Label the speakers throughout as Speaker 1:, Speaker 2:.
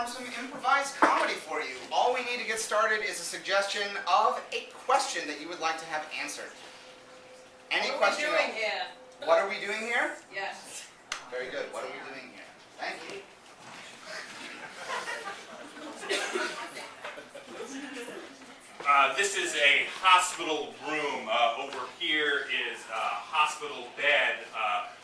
Speaker 1: perform some improvised comedy for you. All we need to get started is a suggestion of a question that you would like to have answered. Any question?
Speaker 2: What are we doing here?
Speaker 1: What are we doing here?
Speaker 2: Yes.
Speaker 1: Very good. What are we doing here? Thank you.
Speaker 3: This is a hospital room. Over here is a hospital bed.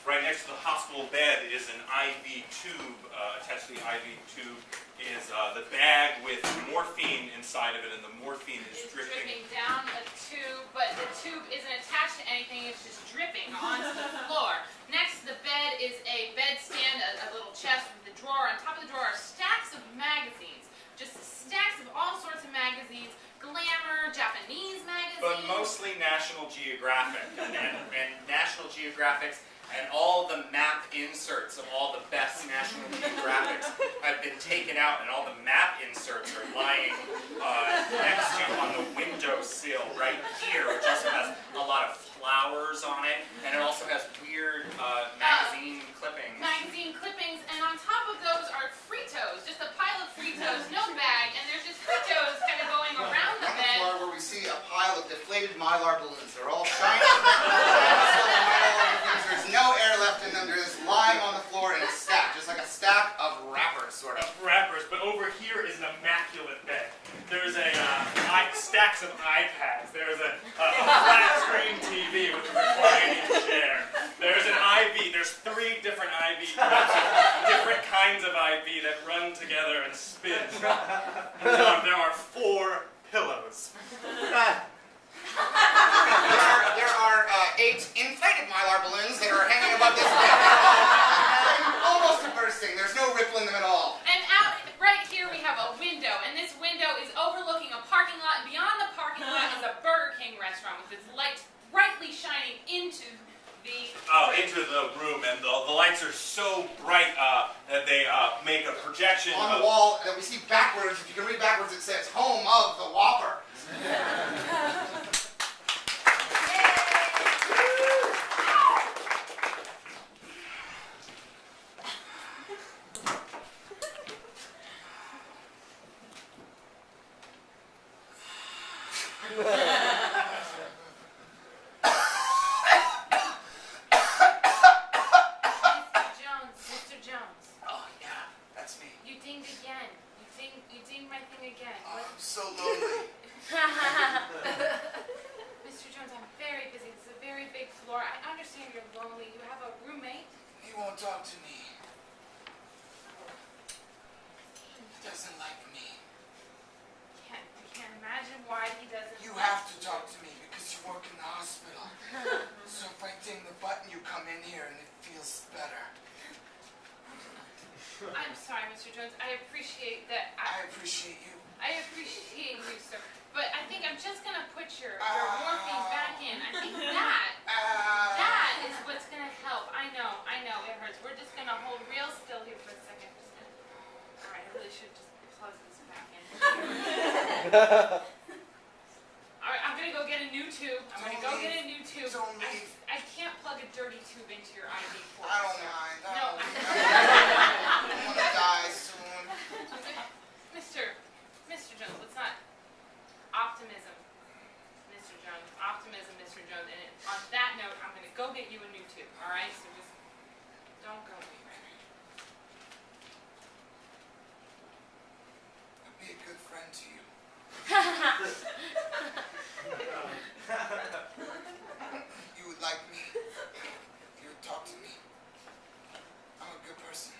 Speaker 3: Right next to the hospital bed is an IV tube. Attached to the IV tube is the bag with morphine inside of it, and the morphine is dripping
Speaker 4: down a tube, but the tube isn't attached to anything, it's just dripping onto the floor. Next to the bed is a bedstand, a little chest with a drawer. On top of the drawer are stacks of magazines. Just stacks of all sorts of magazines. Glamour, Japanese magazines.
Speaker 5: But mostly National Geographic. and National Geographics and all the map inserts of all the best National Geographics have been taken out, and all the map inserts are lying next to on the windowsill right here, which also has a lot of flowers on it, and it also has weird magazine clippings.
Speaker 4: Magazine clippings, and on top of those are Fritos, just a pile of Fritos, no bag, and there's just Fritos kind of going around the bed.
Speaker 1: On the floor where we see a pile of deflated Mylar balloons. They're all shiny. There's no air left in them. They're just lying on the floor in a stack, just like a stack of wrappers, sort of.
Speaker 6: Wrappers, but over here is an immaculate bed. There's a stacks of iPads. There's a flat screen TV with a reclining chair. There's an IV. There's 3 different IV, different kinds of IV that run together and spin. There are 4 pillows.
Speaker 1: There are 8 inflated Mylar balloons that are hanging above this bed. Almost to bursting. There's no ripple in them at all.
Speaker 4: And out right here we have a window, and this window is overlooking a parking lot, and beyond the parking lot is a Burger King restaurant with its lights brightly shining into the
Speaker 3: room, and the lights are so bright that they make a projection
Speaker 1: on the wall that we see backwards. If you can read backwards, it says "Home of the Whopper."
Speaker 4: Mr. Jones.
Speaker 1: Oh yeah, that's me.
Speaker 4: You dinged again. You dinged my thing again.
Speaker 1: Oh, I'm so lonely.
Speaker 4: Mr. Jones, I'm very busy. This is a very big floor. I understand you're lonely. You have a roommate.
Speaker 1: He won't talk to me. He doesn't like me.
Speaker 4: I can't imagine why he doesn't.
Speaker 1: You have to talk to me because you work in the hospital. So if I ding the button, you come in here and it feels better.
Speaker 4: I'm sorry, Mr. Jones. I appreciate that.
Speaker 1: I appreciate you.
Speaker 4: I appreciate you, sir. But I think I'm just going to put your morphine back in. I think that is what's going to help. I know, it hurts. We're just going to hold real still here for a second. All right, I really should just plug this back in. All right, I'm going to go get a new tube. I'm going to go get a new tube.
Speaker 1: Don't leave.
Speaker 4: I can't plug a dirty tube into your IV port.
Speaker 1: I don't mind.
Speaker 4: No.
Speaker 1: I'm going to die soon.
Speaker 4: Mr. Jones, let's not. Optimism, Mr. Jones. Optimism, Mr. Jones. And on that note, I'm going to go get you a new tube, all right? So just don't go anywhere.
Speaker 1: I'd be a good friend to you. You would like me. You would talk to me. I'm a good person.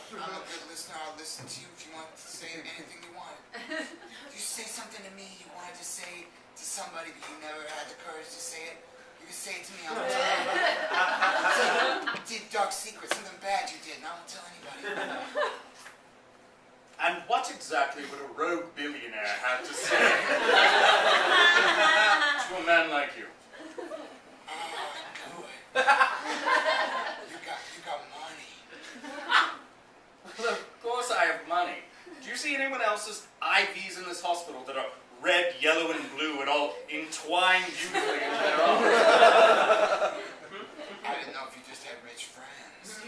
Speaker 1: I'm a good listener. I'll listen to you if you want to say anything you want. If you say something to me you wanted to say to somebody but you never had the courage to say it, you can say it to me. I won't tell anybody. Deep, dark secret, something bad you did, and I won't tell anybody.
Speaker 5: And what exactly would a rogue billionaire have to say to a man like you?
Speaker 1: You got money.
Speaker 5: Well, of course I have money. Do you see anyone else's IVs in this hospital that are red, yellow, and blue and all entwined beautifully into their own?
Speaker 1: I didn't know if you just had rich friends.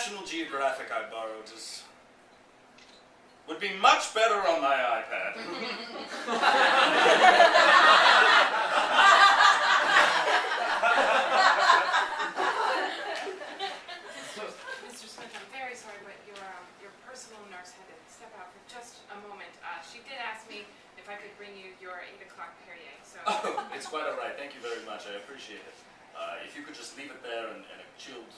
Speaker 2: National Geographic I borrowed would be much better on my iPad.
Speaker 4: Mr. Smith, I'm very sorry, but your personal nurse had to step out for just a moment. She did ask me if I could bring you your 8 o'clock Perrier, so...
Speaker 2: Oh, it's quite all right. Thank you very much. I appreciate it. If you could just leave it there in a chilled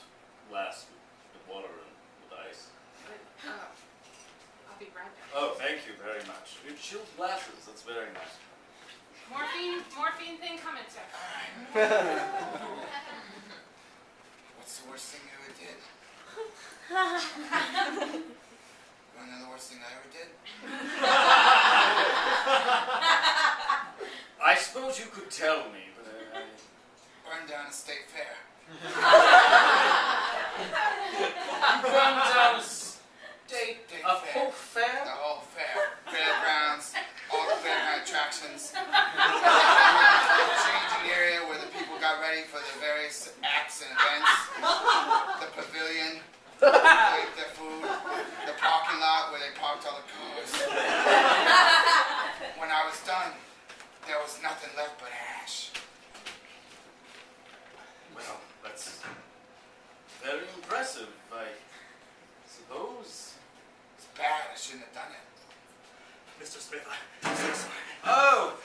Speaker 2: glass with water and with ice.
Speaker 4: I'll be right back.
Speaker 2: Oh, thank you very much. With chilled glasses, that's very nice.
Speaker 4: Morphine thing coming, sir.
Speaker 1: What's the worst thing you ever did? You wanna know the worst thing I ever did?
Speaker 2: I suppose you could tell me, but
Speaker 1: Burned down a state fair.
Speaker 2: burned down a state,
Speaker 1: State
Speaker 2: a
Speaker 1: fair.
Speaker 2: whole fair?
Speaker 1: The whole fair. Fairgrounds, all the fairground attractions. The changing area where the people got ready for the various acts and events. The pavilion, where they ate their food. The parking lot where they parked all the cars. When I was done, there was nothing left but ash.
Speaker 2: Well, that's very impressive, I suppose.
Speaker 1: It's bad, I shouldn't have done it.
Speaker 6: Mr. Smith, I'm so sorry.
Speaker 2: Oh!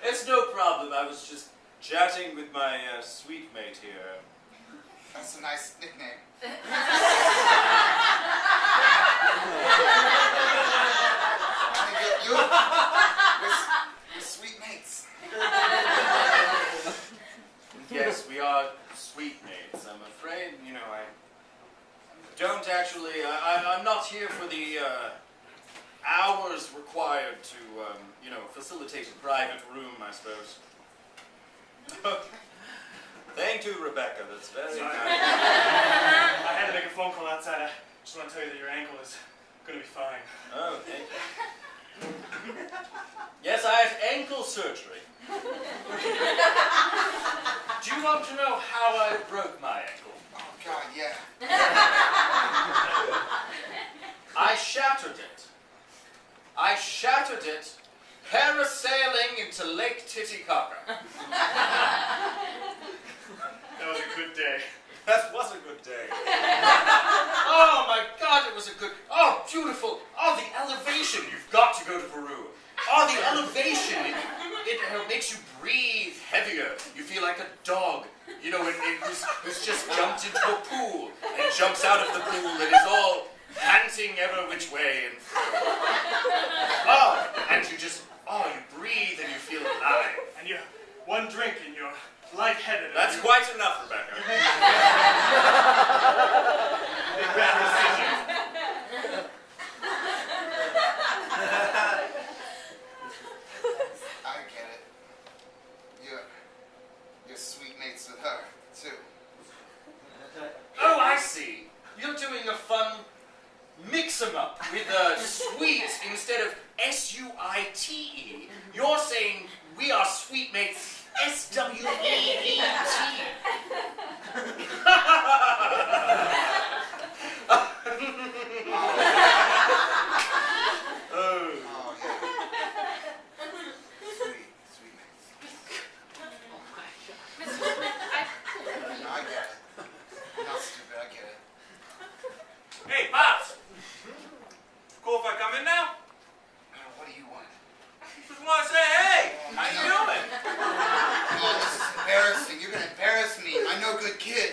Speaker 2: It's no problem. I was just chatting with my sweet mate here.
Speaker 1: That's a nice nickname. We're sweet mates.
Speaker 2: Yes, we are sweet mates. I'm afraid, I don't actually, I'm not here for the hours required to, facilitate a private room, I suppose. Thank you, Rebecca. That's very
Speaker 6: Sorry.
Speaker 2: kind.
Speaker 6: I had to make a phone call outside. I just want to tell you that your ankle is going to be fine.
Speaker 2: Oh, thank you. Yes, I had ankle surgery. Do you want to know how I broke my ankle?
Speaker 1: Oh, God, yeah.
Speaker 2: I shattered it. I shattered it parasailing into Lake Titicaca.
Speaker 6: That was a good day.
Speaker 2: That was a good day. Oh my God, it was a good. Oh, beautiful. Oh, the elevation. You've got to go to Peru. Oh, the elevation. It makes you breathe heavier. You feel like a dog, who's just jumped into a pool and jumps out of the pool and is all panting ever which way and and you breathe and you feel alive.
Speaker 6: And you one drink and you're lightheaded.
Speaker 2: That's quite enough, Rebecca.
Speaker 6: Bad decision.
Speaker 1: I get it. You're sweet mates with her, too.
Speaker 2: Oh, I see. You're doing a fun mix-em-up with sweet instead of S-U-I-T-E. You're saying we are sweet mates S-W-E-E-T.
Speaker 1: Oh, yeah. Sweet mates.
Speaker 4: Mr. Smith,
Speaker 1: No, I get it. I'm not stupid, I get it.
Speaker 3: Hey, Pops! Cool if I come in now?
Speaker 1: What do you want?
Speaker 3: Just want to say, hey! How you doing?
Speaker 1: Oh, this is embarrassing. You're gonna embarrass me. I'm no good kid.